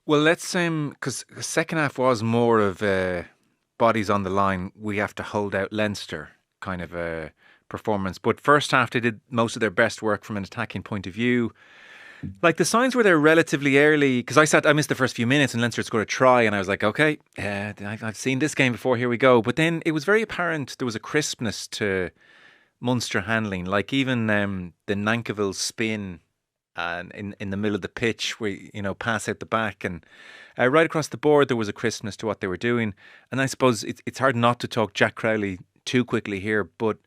Well, let's because the second half was more of bodies on the line. We have to hold out Leinster kind of a performance. But first half, they did most of their best work from an attacking point of view. Like the signs were there relatively early because I missed the first few minutes and Leinster scored a try, and I was like, okay, I've seen this game before. Here we go. But then it was very apparent there was a crispness to Munster handling. Like even the Nankiville spin and in the middle of the pitch, where pass out the back and right across the board, there was a crispness to what they were doing. And I suppose it's hard not to talk Jack Crowley too quickly here, but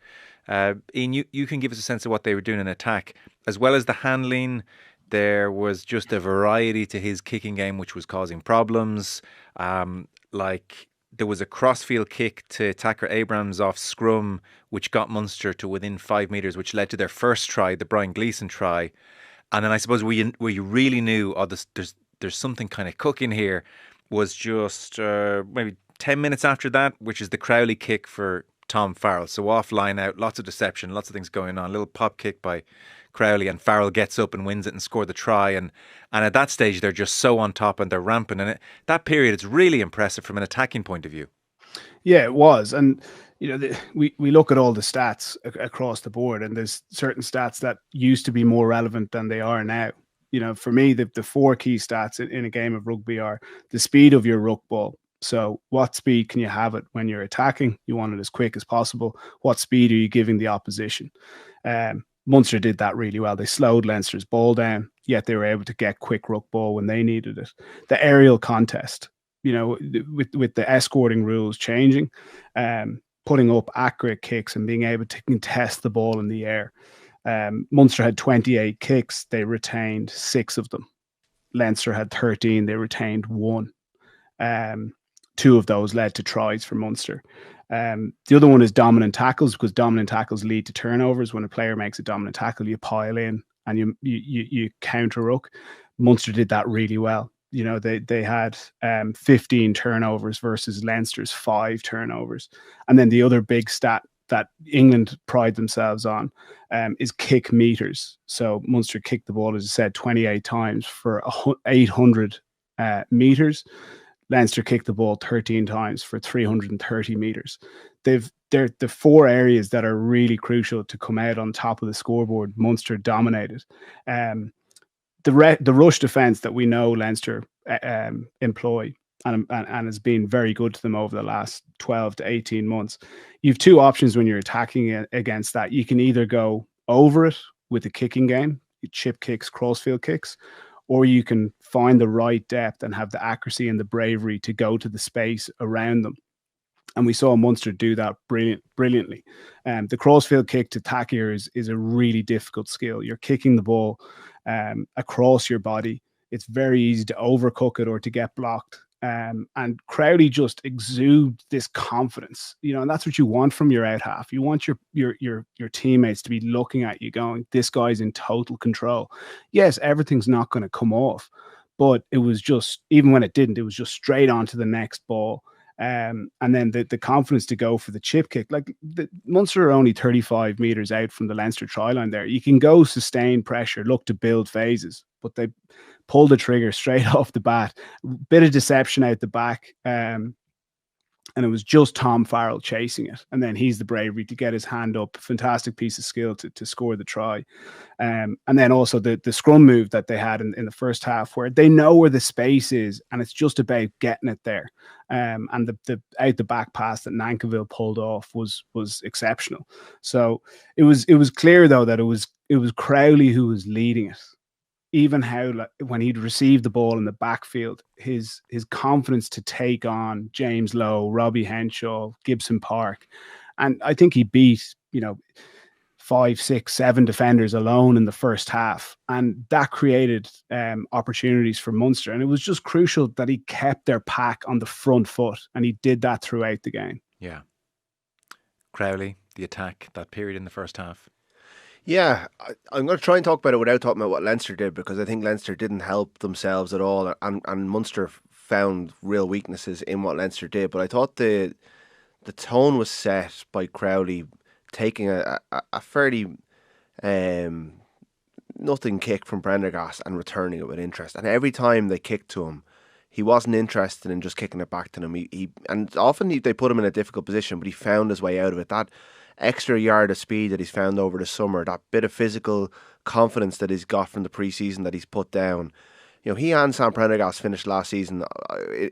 Ian, you can give us a sense of what they were doing in attack as well as the handling. There was just a variety to his kicking game, which was causing problems. Like there was a crossfield kick to Tacker Abrams off scrum, which got Munster to within 5 metres, which led to their first try, the Brian Gleeson try. And then I suppose where you really knew, oh, there's something kind of cooking here, was just maybe 10 minutes after that, which is the Crowley kick for Tom Farrell. So off line out, lots of deception, lots of things going on. A little pop kick by Crowley, and Farrell gets up and wins it and score the try. And at that stage, they're just so on top and they're rampant. And that period is really impressive from an attacking point of view. Yeah, it was. And, we look at all the stats across the board, and there's certain stats that used to be more relevant than they are now. For me, the four key stats in a game of rugby are the speed of your ruck ball. So what speed can you have it when you're attacking? You want it as quick as possible. What speed are you giving the opposition? Munster did that really well. They slowed Leinster's ball down, yet they were able to get quick ruck ball when they needed it. The aerial contest, with the escorting rules changing, putting up accurate kicks and being able to contest the ball in the air. Munster had 28 kicks. They retained 6 of them. Leinster had 13. They retained 1. 2 of those led to tries for Munster. The other one is dominant tackles, because dominant tackles lead to turnovers. When a player makes a dominant tackle, you pile in and you counter ruck. Munster did that really well. They had 15 turnovers versus Leinster's 5 turnovers. And then the other big stat that England pride themselves on is kick meters. So Munster kicked the ball, as I said, 28 times for 800 meters. Leinster kicked the ball 13 times for 330 meters. They're the 4 areas that are really crucial to come out on top of the scoreboard. Munster dominated. The rush defence that we know Leinster employ and has been very good to them over the last 12 to 18 months. You have 2 options when you're attacking against that. You can either go over it with the kicking game, chip kicks, crossfield kicks, or you can find the right depth and have the accuracy and the bravery to go to the space around them. And we saw Munster do that brilliantly. The crossfield kick to tackle is a really difficult skill. You're kicking the ball across your body. It's very easy to overcook it or to get blocked. And Crowley just exudes this confidence, and that's what you want from your out half. You want your teammates to be looking at you going, this guy's in total control. Yes, everything's not going to come off, but it was just, even when it didn't, it was just straight on to the next ball. And then the confidence to go for the chip kick. Like the Munster are only 35 meters out from the Leinster try line there. You can go sustain pressure, look to build phases, but they pulled the trigger straight off the bat. Bit of deception out the back. And it was just Tom Farrell chasing it. And then he's the bravery to get his hand up. Fantastic piece of skill to score the try. And then also the scrum move that they had in the first half, where they know where the space is and it's just about getting it there. And the out the back pass that Nankiville pulled off was exceptional. So it was clear though that it was Crowley who was leading it. Even how, like, when he'd received the ball in the backfield, his confidence to take on James Lowe, Robbie Henshaw, Gibson Park. And I think he beat, 5, 6, 7 defenders alone in the first half. And that created opportunities for Munster. And it was just crucial that he kept their pack on the front foot. And he did that throughout the game. Yeah. Crowley, the attack, that period in the first half. Yeah, I'm going to try and talk about it without talking about what Leinster did, because I think Leinster didn't help themselves at all, and Munster found real weaknesses in what Leinster did. But I thought the tone was set by Crowley taking a fairly nothing kick from Prendergast and returning it with interest. And every time they kicked to him, he wasn't interested in just kicking it back to them. And often they put him in a difficult position, but he found his way out of it. That extra yard of speed that he's found over the summer, that bit of physical confidence that he's got from the pre-season that he's put down. You know, he and Sam Prendergast finished last season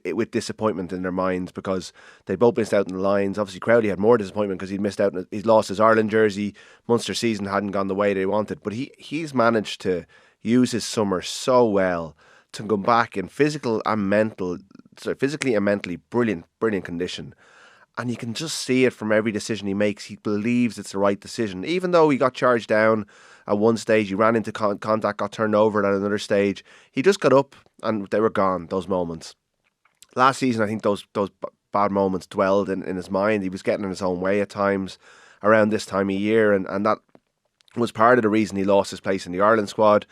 with disappointment in their minds because they both missed out in the lines. Obviously, Crowley had more disappointment because he'd missed out. He's lost his Ireland jersey. Munster season hadn't gone the way they wanted. But he's managed to use his summer so well to come back in physically and mentally brilliant condition. And you can just see it from every decision he makes. He believes it's the right decision. Even though he got charged down at one stage, he ran into contact, got turned over at another stage. He just got up and they were gone, those moments. Last season, I think those bad moments dwelled in his mind. He was getting in his own way at times around this time of year. And that was part of the reason he lost his place in the Ireland squad.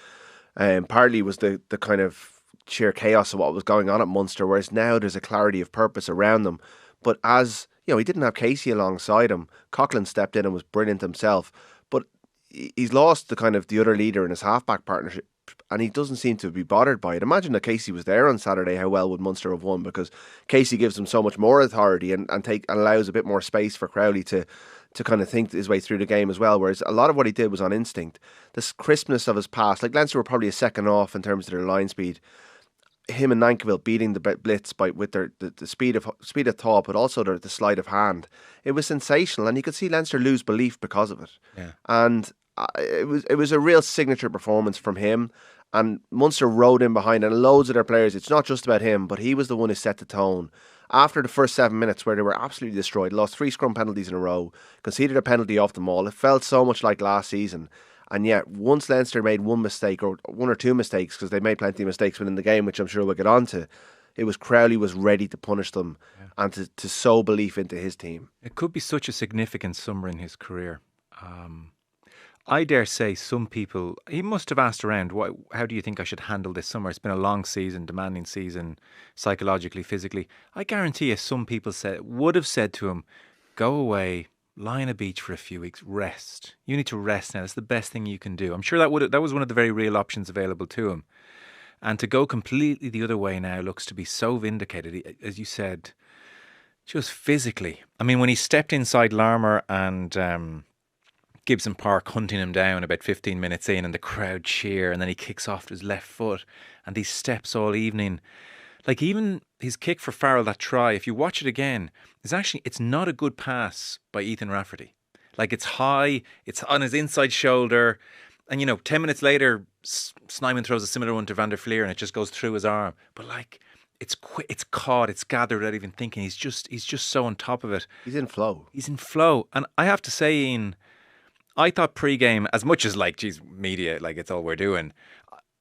Partly was the kind of sheer chaos of what was going on at Munster, whereas now there's a clarity of purpose around them. But as you know, he didn't have Casey alongside him. Coughlin stepped in and was brilliant himself. But he's lost the other leader in his halfback partnership, and he doesn't seem to be bothered by it. Imagine that Casey was there on Saturday, how well would Munster have won? Because Casey gives him so much more authority and allows a bit more space for Crowley to kind of think his way through the game as well, whereas a lot of what he did was on instinct. This crispness of his pass, like Leinster were probably a second off in terms of their line speed. Him and Nankivell beating the blitz with the speed of thought, but also the sleight of hand. It was sensational, and you could see Leinster lose belief because of it. Yeah. And it was a real signature performance from him. And Munster rode in behind, and loads of their players. It's not just about him, but he was the one who set the tone. After the first 7 minutes, where they were absolutely destroyed, lost 3 scrum penalties in a row, conceded a penalty off the maul. It felt so much like last season. And yet, once Leinster made one mistake, or one or two mistakes, because they made plenty of mistakes within the game, which I'm sure we'll get on to, it was Crowley was ready to punish them and to sow belief into his team. It could be such a significant summer in his career. I dare say some people, he must have asked around, how do you think I should handle this summer? It's been a long season, demanding season, psychologically, physically. I guarantee you some people would have said to him, go away, lie on a beach for a few weeks, rest. You need to rest now. It's the best thing you can do. I'm sure that was one of the very real options available to him. And to go completely the other way now looks to be so vindicated, as you said, just physically. I mean, when he stepped inside Larmer and Gibson Park hunting him down about 15 minutes in, and the crowd cheer, and then he kicks off his left foot, and these steps all evening. Like, even his kick for Farrell, that try, if you watch it again, it's not a good pass by Ethan Rafferty. Like, it's high, it's on his inside shoulder, and 10 minutes later, Snyman throws a similar one to Van der Fleer, and it just goes through his arm. But like, it's caught, it's gathered without even thinking. He's just so on top of it. He's in flow. And I have to say, Ian, I thought pre-game, as much as media, it's all we're doing,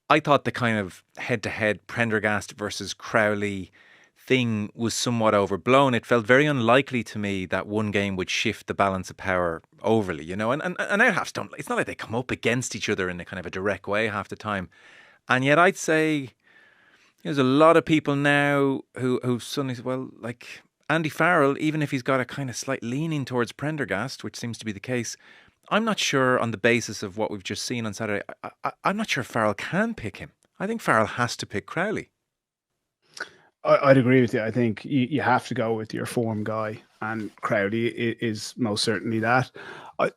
I thought the kind of head-to-head Prendergast versus Crowley thing was somewhat overblown. It felt very unlikely to me that one game would shift the balance of power overly, and our halves don't. It's not like they come up against each other in a kind of a direct way half the time. And yet I'd say there's a lot of people now who suddenly say, well, like Andy Farrell, even if he's got a kind of slight leaning towards Prendergast, which seems to be the case, I'm not sure on the basis of what we've just seen on Saturday, I'm not sure Farrell can pick him. I think Farrell has to pick Crowley. I'd agree with you. I think you have to go with your form guy, and Crowley is most certainly that.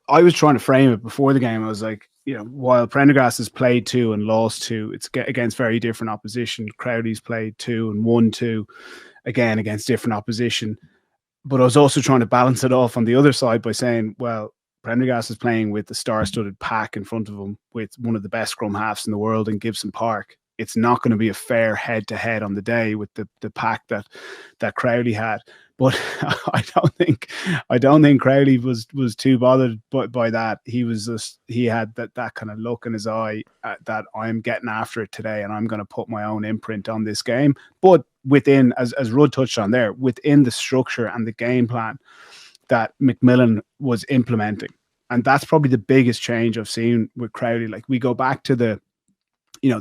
I was trying to frame it before the game. I was like, while Prendergast has played 2 and lost 2, it's against very different opposition. Crowley's played 2 and won 2, again, against different opposition. But I was also trying to balance it off on the other side by saying, well, Prendergast is playing with the star-studded pack in front of him with one of the best scrum halves in the world in Gibson Park. It's not going to be a fair head-to-head on the day with the pack that Crowley had. But I don't think Crowley was too bothered by that. He had that kind of look in his eye that I'm getting after it today, and I'm going to put my own imprint on this game. But within, as Rudd touched on there, within the structure and the game plan that McMillan was implementing. And that's probably the biggest change I've seen with Crowley. Like, we go back to the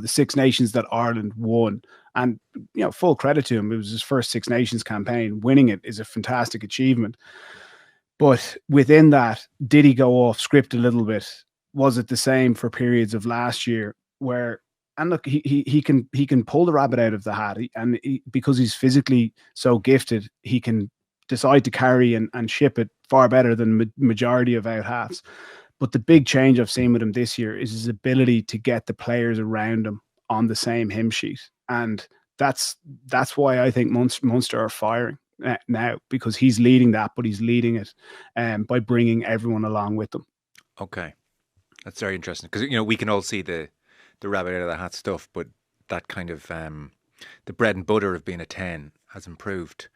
Six Nations that Ireland won, and full credit to him. It was his first Six Nations campaign. Winning it is a fantastic achievement. But within that, did he go off script a little bit? Was it the same for periods of last year where And look, he can pull the rabbit out of the hat, because he's physically so gifted, he can decide to carry and ship it far better than majority of out halves. But the big change I've seen with him this year is his ability to get the players around him on the same hymn sheet, and that's why I think Munster are firing now, because he's leading that, but he's leading it by bringing everyone along with them. Okay, that's very interesting, because we can all see the rabbit out of the hat stuff, but that kind of the bread and butter of being a 10 has improved.